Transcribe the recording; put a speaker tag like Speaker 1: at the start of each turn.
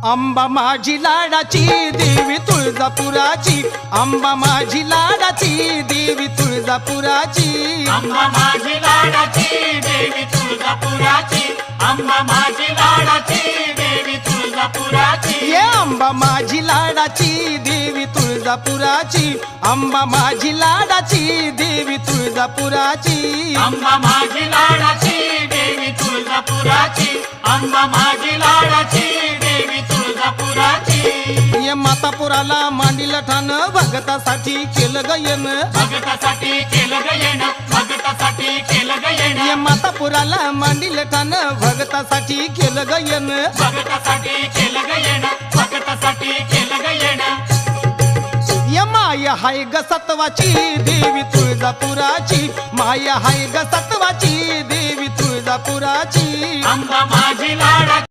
Speaker 1: अंबा माझी लाडाची देवी तुळजापुराची, अंबा माझी लाडाची देवी तुळजापुराची,
Speaker 2: अंबा माझी लाडाची देवी तुळजापुराची, अंबा माझी लाडाची देवी तुळजापुराची,
Speaker 1: ये अंबा माझी लाडाची देवी तुळजापुराची, अंबा माझी लाडाची देवी तुळजापुराची,
Speaker 2: अंबा माझी लाडाची देवी तुळजापुराची, अंबा माझी लाडाची देवी तुळजापुराची.
Speaker 1: ये मातापुराला मांडील ठाण भगतासाठी केलं गयन,
Speaker 2: भगतासाठी केलं गयन, भगतासाठी केलं गयन,
Speaker 1: ये मातापुराला मांडील ठाण भगतासाठी केलं गयन,
Speaker 2: भगतासाठी केलं गयन, भगतासाठी केलं गयन.
Speaker 1: ये माया हाय ग सत्वाची देवी तुळजापुराची, माया हाय ग सत्वाची देवी तुळजापुराची.
Speaker 2: अंबा माझी लाडाची